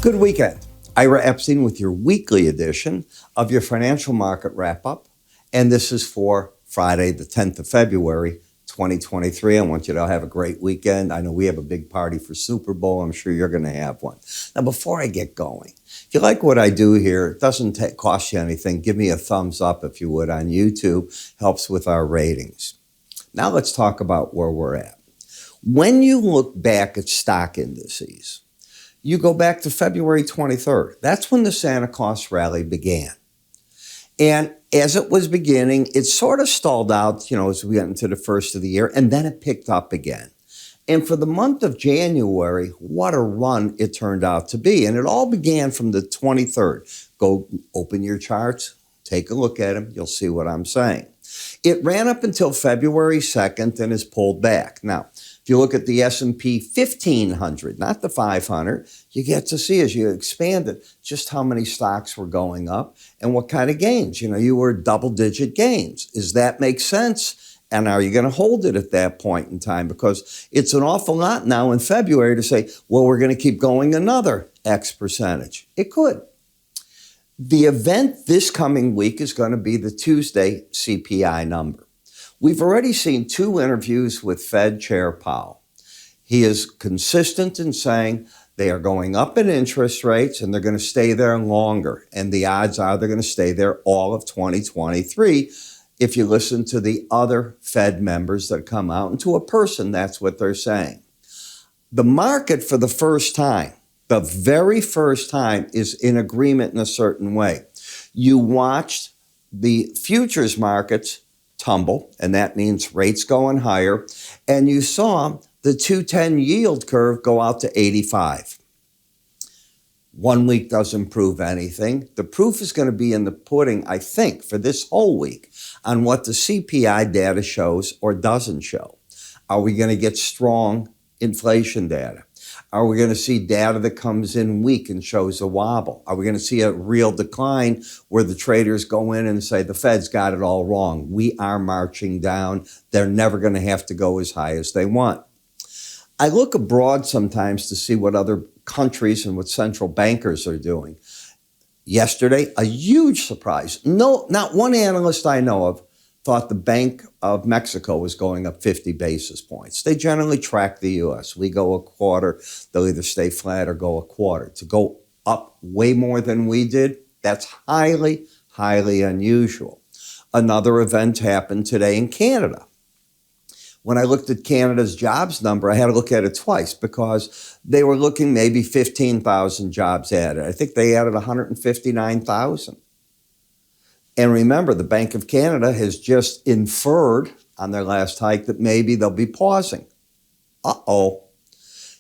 Good weekend. Ira Epstein with your weekly edition of your financial market wrap-up. And this is for Friday, the 10th of February, 2023. I want you to have a great weekend. I know we have a big party for Super Bowl. I'm sure you're going to have one. Now, before I get going, if you like what I do here, it doesn't cost you anything. Give me a thumbs up, if you would, on YouTube. Helps with our ratings. Now let's talk about where we're at. When you look back at stock indices, you go back to February 23rd. That's when the Santa Claus rally began. And as it was beginning, it sort of stalled out, as we got into the first of the year, and then it picked up again. And for the month of January, what a run it turned out to be. And it all began from the 23rd. Go open your charts, take a look at them, you'll see what I'm saying. It ran up until February 2nd and has pulled back. Now, if you look at the S&P 1500, not the 500, you get to see as you expand it just how many stocks were going up and what kind of gains. You were double-digit gains. Does that make sense? And are you going to hold it at that point in time? Because it's an awful lot now in February to say, well, we're going to keep going another X percentage. It could. The event this coming week is going to be the Tuesday CPI number. We've already seen 2 interviews with Fed Chair Powell. He is consistent in saying they are going up in interest rates and they're going to stay there longer. And the odds are they're going to stay there all of 2023. If you listen to the other Fed members that come out, and to a person, that's what they're saying. The market for the first time, the very first time, is in agreement in a certain way. You watched the futures markets tumble, and that means rates going higher, and you saw the 2-10 yield curve go out to 85. 1 week doesn't prove anything. The proof is going to be in the pudding, I think, for this whole week on what the CPI data shows or doesn't show. Are we going to get strong inflation data? Are we going to see data that comes in weak and shows a wobble? Are we going to see a real decline where the traders go in and say, the Fed's got it all wrong? We are marching down. They're never going to have to go as high as they want. I look abroad sometimes to see what other countries and what central bankers are doing. Yesterday, a huge surprise. No, not one analyst I know of thought the Bank of Mexico was going up 50 basis points. They generally track the U.S. We go a quarter, they'll either stay flat or go a quarter. To go up way more than we did, that's highly, highly unusual. Another event happened today in Canada. When I looked at Canada's jobs number, I had to look at it twice because they were looking maybe 15,000 jobs added. I think they added 159,000. And remember, the Bank of Canada has just inferred on their last hike that maybe they'll be pausing. Uh-oh.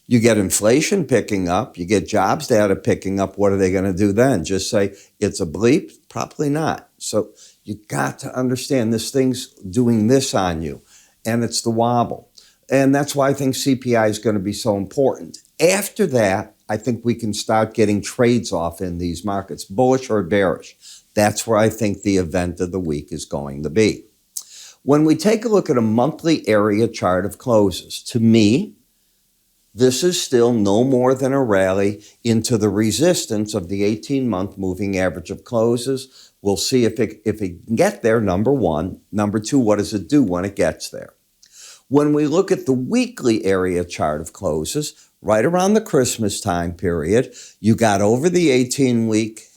You get inflation picking up, you get jobs data picking up, what are they going to do then? Just say it's a bleep? Probably not. So you got to understand this thing's doing this on you, and it's the wobble. And that's why I think CPI is going to be so important. After that, I think we can start getting trades off in these markets, bullish or bearish. That's where I think the event of the week is going to be. When we take a look at a monthly area chart of closes, to me, this is still no more than a rally into the resistance of the 18-month moving average of closes. We'll see if it can get there, number one. Number two, what does it do when it gets there? When we look at the weekly area chart of closes, right around the Christmas time period, you got over the 18-week.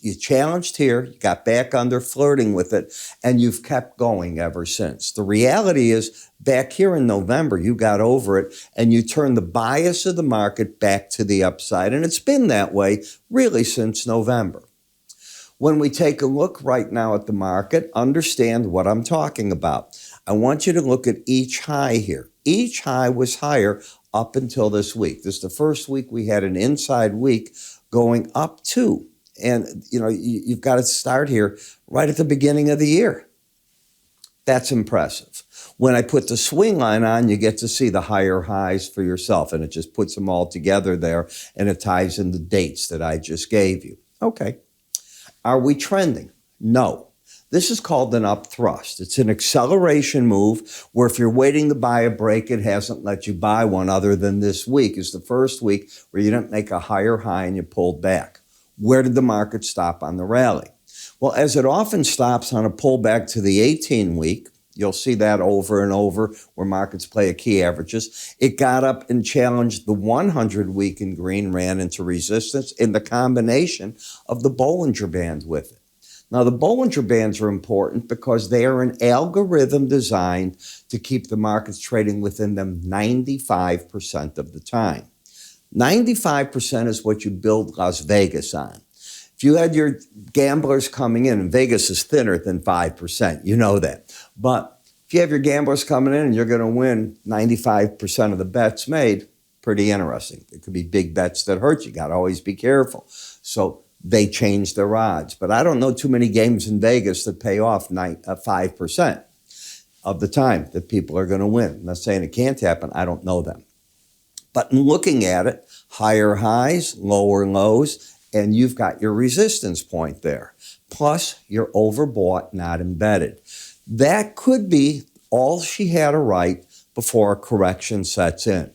You challenged here, you got back under flirting with it, and you've kept going ever since. The reality is, back here in November, you got over it, and you turned the bias of the market back to the upside, and it's been that way really since November. When we take a look right now at the market, understand what I'm talking about. I want you to look at each high here. Each high was higher up until this week. This is the first week we had an inside week going up to. And, you've got to start here right at the beginning of the year. That's impressive. When I put the swing line on, you get to see the higher highs for yourself, and it just puts them all together there, and it ties in the dates that I just gave you. Okay. Are we trending? No. This is called an up thrust. It's an acceleration move where if you're waiting to buy a break, it hasn't let you buy one other than this week. It's the first week where you didn't make a higher high and you pulled back. Where did the market stop on the rally? Well, as it often stops on a pullback to the 18-week, you'll see that over and over where markets play a key averages. It got up and challenged the 100-week in green, ran into resistance in the combination of the Bollinger Band with it. Now, the Bollinger Bands are important because they are an algorithm designed to keep the markets trading within them 95% of the time. 95% is what you build Las Vegas on. If you had your gamblers coming in, and Vegas is thinner than 5%, you know that. But if you have your gamblers coming in and you're going to win 95% of the bets made, pretty interesting. It could be big bets that hurt you. Got to always be careful. So they change their odds. But I don't know too many games in Vegas that pay off 5% of the time that people are going to win. I'm not saying it can't happen. I don't know them. But in looking at it, higher highs, lower lows, and you've got your resistance point there. Plus, you're overbought, not embedded. That could be all she had to write before a correction sets in.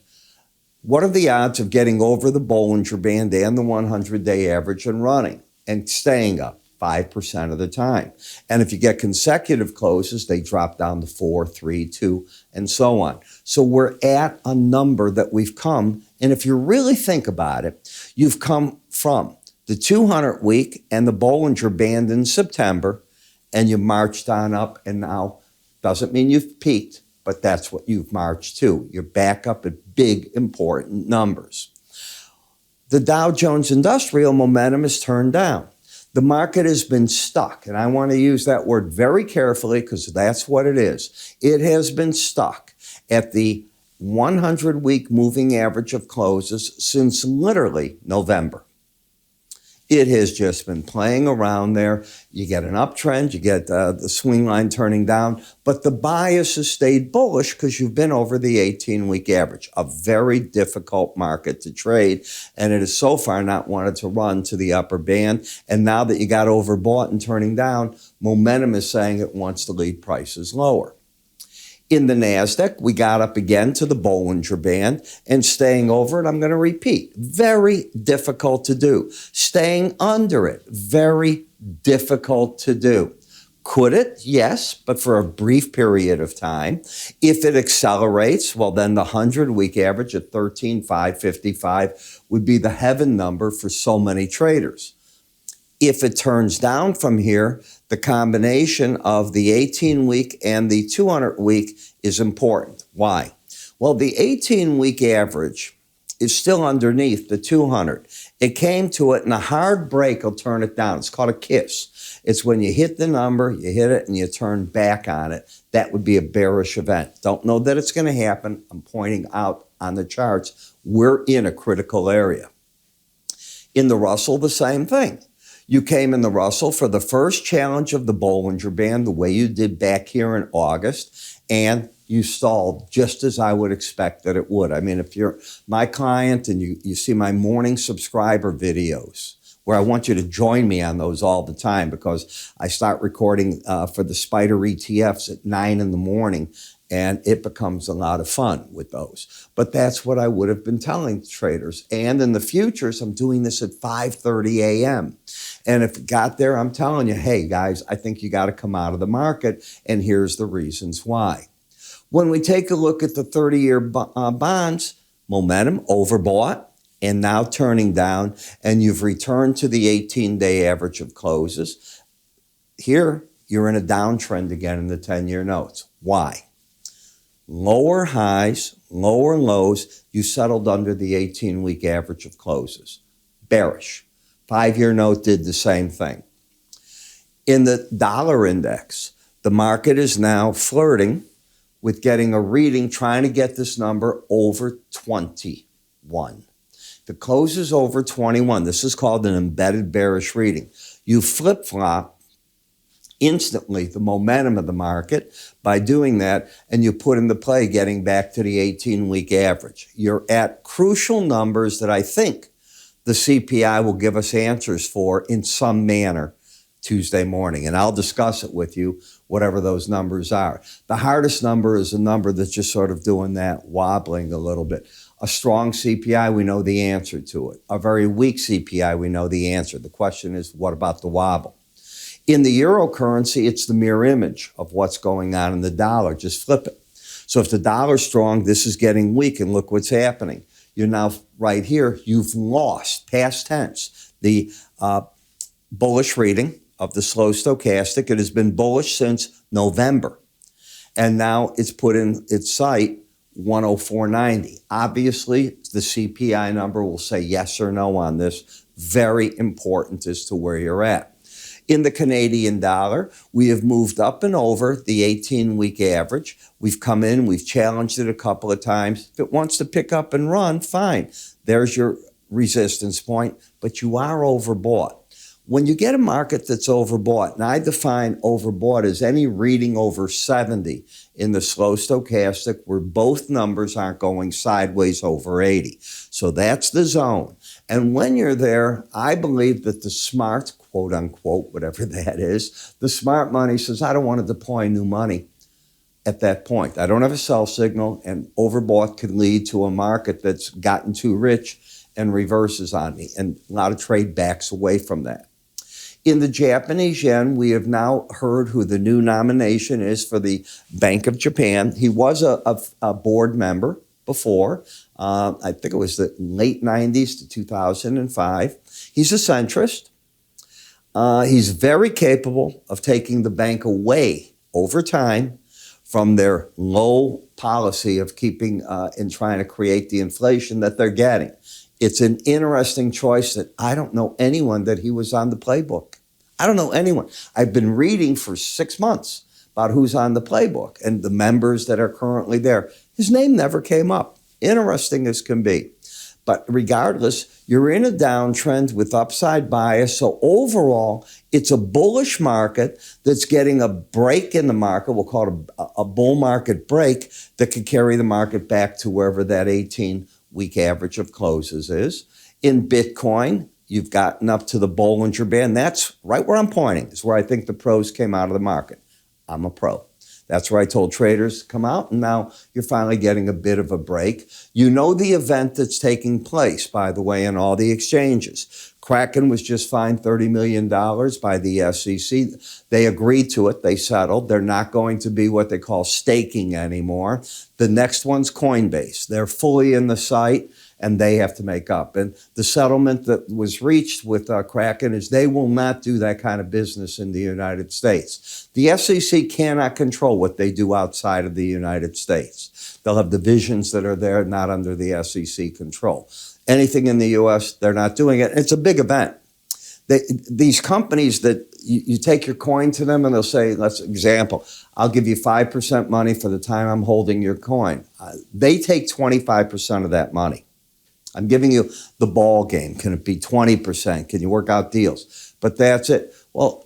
What are the odds of getting over the Bollinger Band and the 100-day average and running and staying up? 5% of the time. And if you get consecutive closes, they drop down to 4, 3, 2, and so on. So we're at a number that we've come, and if you really think about it, you've come from the 200-week and the Bollinger Band in September, and you marched on up, and now doesn't mean you've peaked, but that's what you've marched to. You're back up at big, important numbers. The Dow Jones Industrial momentum is turned down. The market has been stuck, and I want to use that word very carefully because that's what it is. It has been stuck at the 100-week moving average of closes since literally November. It has just been playing around there. You get an uptrend, you get the swing line turning down, but the bias has stayed bullish because you've been over the 18-week average. A very difficult market to trade, and it has so far not wanted to run to the upper band. And now that you got overbought and turning down, momentum is saying it wants to lead prices lower. In the NASDAQ, we got up again to the Bollinger Band and staying over it, I'm going to repeat, very difficult to do. Staying under it, very difficult to do. Could it? Yes, but for a brief period of time. If it accelerates, well, then the 100-week average at 13,555 would be the heaven number for so many traders. If it turns down from here, the combination of the 18-week and the 200-week is important. Why? Well, the 18-week average is still underneath the 200. It came to it, and a hard break will turn it down. It's called a kiss. It's when you hit the number, you hit it, and you turn back on it. That would be a bearish event. Don't know that it's going to happen. I'm pointing out on the charts, we're in a critical area. In the Russell, the same thing. You came in the Russell for the first challenge of the Bollinger Band, the way you did back here in August, and you stalled just as I would expect that it would. I mean, if you're my client and you see my morning subscriber videos, where I want you to join me on those all the time because I start recording for the Spider ETFs at 9 in the morning, and it becomes a lot of fun with those. But that's what I would have been telling traders. And in the futures, I'm doing this at 5:30 a.m. And if it got there, I'm telling you, hey, guys, I think you got to come out of the market, and here's the reasons why. When we take a look at the 30-year bonds, momentum overbought and now turning down, and you've returned to the 18-day average of closes. Here, you're in a downtrend again in the 10-year notes. Why? Lower highs, lower lows, you settled under the 18-week average of closes. Bearish. 5-year note did the same thing. In the dollar index, the market is now flirting with getting a reading, trying to get this number over 21. The close is over 21. This is called an embedded bearish reading. You flip-flop instantly the momentum of the market by doing that, and you put into play getting back to the 18-week average. You're at crucial numbers that I think the CPI will give us answers for in some manner Tuesday morning, and I'll discuss it with you, whatever those numbers are. The hardest number is a number that's just sort of doing that, wobbling a little bit. A strong CPI, we know the answer to it. A very weak CPI, we know the answer. The question is, what about the wobble? In the eurocurrency, it's the mirror image of what's going on in the dollar. Just flip it. So if the dollar's strong, this is getting weak, and look what's happening. You're now right here, you've lost, past tense, the bullish reading of the slow stochastic. It has been bullish since November. And now it's put in its sight 104.90. Obviously, the CPI number will say yes or no on this. Very important as to where you're at. In the Canadian dollar, we have moved up and over the 18-week average. We've come in, we've challenged it a couple of times. If it wants to pick up and run, fine. There's your resistance point, but you are overbought. When you get a market that's overbought, and I define overbought as any reading over 70 in the slow stochastic where both numbers aren't going sideways over 80. So that's the zone. And when you're there, I believe that the smart, quote unquote, whatever that is, the smart money says, I don't want to deploy new money at that point. I don't have a sell signal, and overbought could lead to a market that's gotten too rich and reverses on me. And a lot of trade backs away from that. In the Japanese yen, we have now heard who the new nomination is for the Bank of Japan. He was a board member before. I think it was the late 90s to 2005. He's a centrist. He's very capable of taking the bank away over time from their low policy of keeping and trying to create the inflation that they're getting. It's an interesting choice that I don't know anyone that he was on the playbook. I don't know anyone. I've been reading for 6 months about who's on the playbook and the members that are currently there. His name never came up. Interesting as can be. But regardless, you're in a downtrend with upside bias. So overall, it's a bullish market that's getting a break in the market. We'll call it a bull market break that could carry the market back to wherever that 18-week average of closes is. In Bitcoin, you've gotten up to the Bollinger Band. That's right where I'm pointing. It's where I think the pros came out of the market. I'm a pro. That's where I told traders to come out, and now you're finally getting a bit of a break. You know the event that's taking place, by the way, in all the exchanges. Kraken was just fined $30 million by the SEC. They agreed to it. They settled. They're not going to be what they call staking anymore. The next one's Coinbase. They're fully in the site, and they have to make up. And the settlement that was reached with Kraken is they will not do that kind of business in the United States. The SEC cannot control what they do outside of the United States. They'll have divisions that are there, not under the SEC control. Anything in the U.S., they're not doing it. It's a big event. These companies that you take your coin to them and they'll say, let's example, I'll give you 5% money for the time I'm holding your coin. They take 25% of that money. I'm giving you the ball game. Can it be 20%? Can you work out deals? But that's it. Well,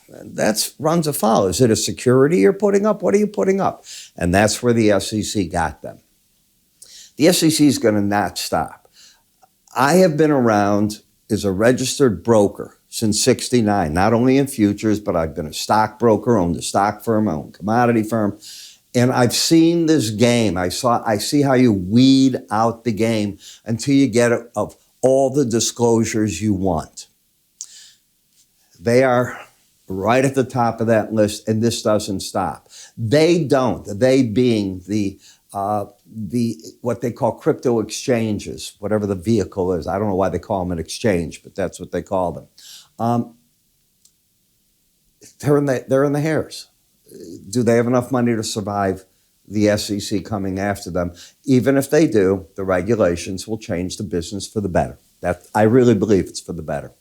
that runs afoul. Is it a security you're putting up? What are you putting up? And that's where the SEC got them. The SEC is going to not stop. I have been around as a registered broker since '69, not only in futures, but I've been a stockbroker, owned a stock firm, I owned a commodity firm. And I've seen this game. I see how you weed out the game until you get it of all the disclosures you want. They are right at the top of that list, and this doesn't stop. They don't. They being the what they call crypto exchanges, whatever the vehicle is. I don't know why they call them an exchange, but that's what they call them. They're in the hairs. Do they have enough money to survive the SEC coming after them? Even if they do, the regulations will change the business for the better. I really believe it's for the better.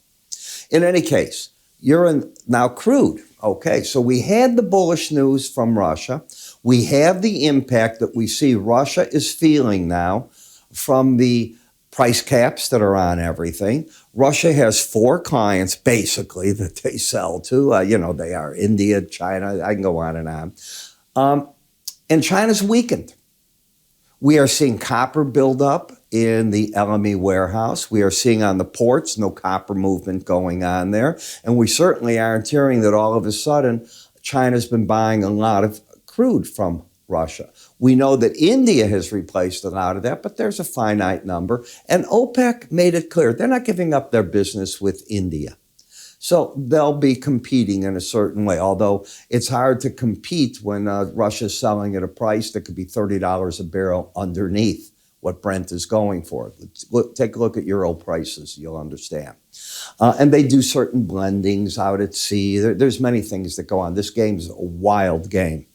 In any case, you're in now crude. Okay, so we had the bullish news from Russia. We have the impact that we see Russia is feeling now from the price caps that are on everything. Russia has 4 clients, basically, that they sell to. They are India, China, I can go on and on. And China's weakened. We are seeing copper build up in the LME warehouse. We are seeing on the ports no copper movement going on there. And we certainly aren't hearing that all of a sudden China's been buying a lot of crude from Russia. We know that India has replaced a lot of that, but there's a finite number. And OPEC made it clear they're not giving up their business with India. So they'll be competing in a certain way, although it's hard to compete when Russia's selling at a price that could be $30 a barrel underneath what Brent is going for. Take a look at Euro prices, you'll understand. And they do certain blendings out at sea. There's many things that go on. This game's a wild game.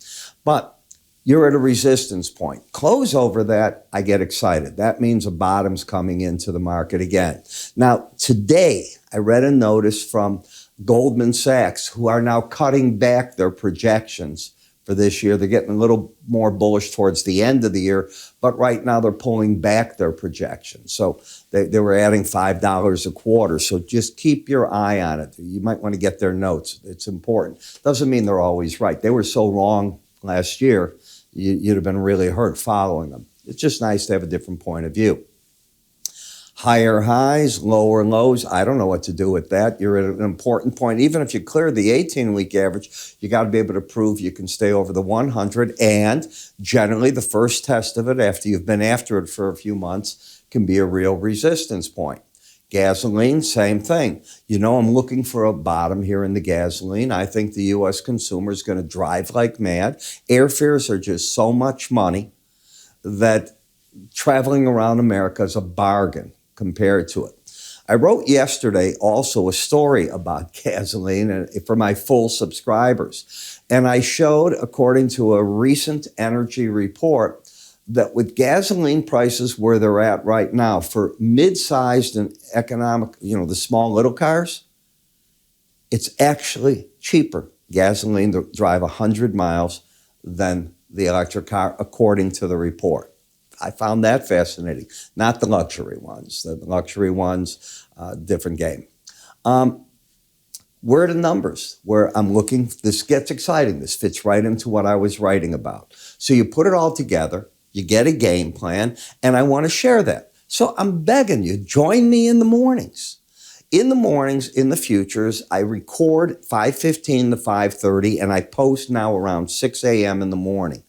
But you're at a resistance point. Close over that, I get excited. That means a bottom's coming into the market again. Now, today, I read a notice from Goldman Sachs, who are now cutting back their projections for this year. They're getting a little more bullish towards the end of the year, but right now they're pulling back their projections. So they were adding $5 a quarter. So just keep your eye on it. You might want to get their notes. It's important. Doesn't mean they're always right. They were so wrong last year, you'd have been really hurt following them. It's just nice to have a different point of view. Higher highs, lower lows. I don't know what to do with that. You're at an important point. Even if you clear the 18-week average, you got to be able to prove you can stay over the 100. And generally, the first test of it, after you've been after it for a few months, can be a real resistance point. Gasoline, same thing. You know, I'm looking for a bottom here in the gasoline. I think the U.S. consumer is going to drive like mad. Airfares are just so much money that traveling around America is a bargain compared to it. I wrote yesterday also a story about gasoline for my full subscribers. And I showed, according to a recent energy report, that with gasoline prices where they're at right now for mid-sized and economic, the small little cars, it's actually cheaper gasoline to drive 100 miles than the electric car, according to the report. I found that fascinating. Not the luxury ones. The luxury ones, different game. Where are the numbers? Where I'm looking, this gets exciting. This fits right into what I was writing about. So you put it all together, you get a game plan, and I want to share that. So I'm begging you, join me in the mornings. In the mornings, in the futures, I record 5:15 to 5:30, and I post now around 6 a.m. in the morning.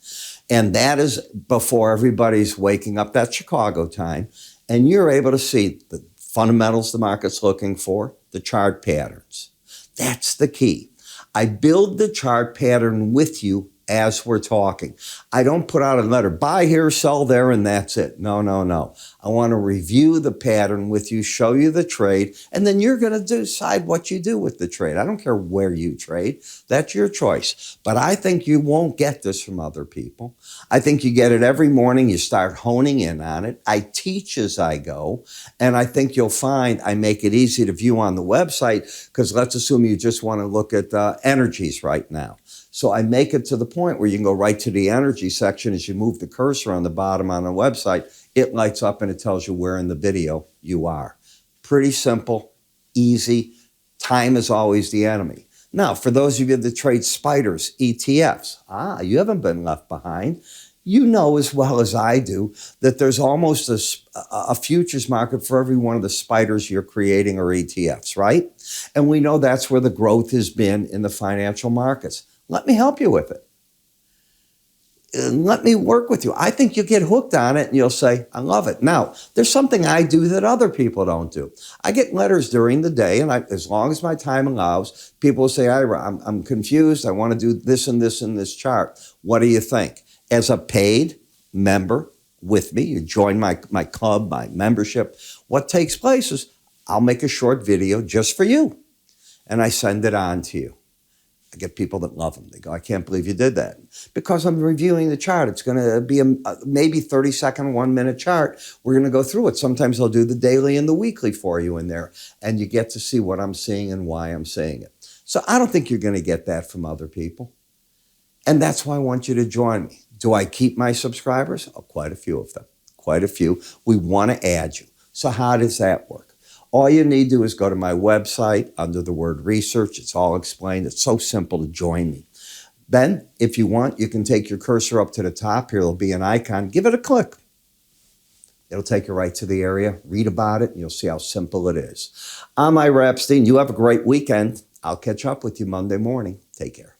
And that is before everybody's waking up. That's Chicago time. And you're able to see the fundamentals the market's looking for, the chart patterns. That's the key. I build the chart pattern with you as we're talking. I don't put out a letter, buy here, sell there, and that's it. No. I want to review the pattern with you, show you the trade, and then you're going to decide what you do with the trade. I don't care where you trade. That's your choice. But I think you won't get this from other people. I think you get it every morning. You start honing in on it. I teach as I go, and I think you'll find I make it easy to view on the website, because let's assume you just want to look at energies right now. So I make it to the point where you can go right to the energy section. As you move the cursor on the bottom on the website, it lights up and it tells you where in the video you are. Pretty simple, easy. Time is always the enemy. Now, for those of you that trade spiders, ETFs, you haven't been left behind. You know as well as I do that there's almost a futures market for every one of the spiders you're creating or ETFs, right? And we know that's where the growth has been in the financial markets. Let me help you with it. Let me work with you. I think you'll get hooked on it and you'll say, I love it. Now, there's something I do that other people don't do. I get letters during the day, and as long as my time allows, people will say, Ira, I'm confused. I want to do this and this in this chart. What do you think? As a paid member with me, you join my club, my membership, what takes place is I'll make a short video just for you, and I send it on to you. I get people that love them. They go, I can't believe you did that. Because I'm reviewing the chart. It's going to be a maybe 30-second, 1-minute chart. We're going to go through it. Sometimes I'll do the daily and the weekly for you in there. And you get to see what I'm seeing and why I'm seeing it. So I don't think you're going to get that from other people. And that's why I want you to join me. Do I keep my subscribers? Oh, quite a few of them. Quite a few. We want to add you. So how does that work? All you need to do is go to my website under the word research. It's all explained. It's so simple to join me. Then, if you want, you can take your cursor up to the top. Here will be an icon. Give it a click. It'll take you right to the area. Read about it, and you'll see how simple it is. I'm Ira Epstein. You have a great weekend. I'll catch up with you Monday morning. Take care.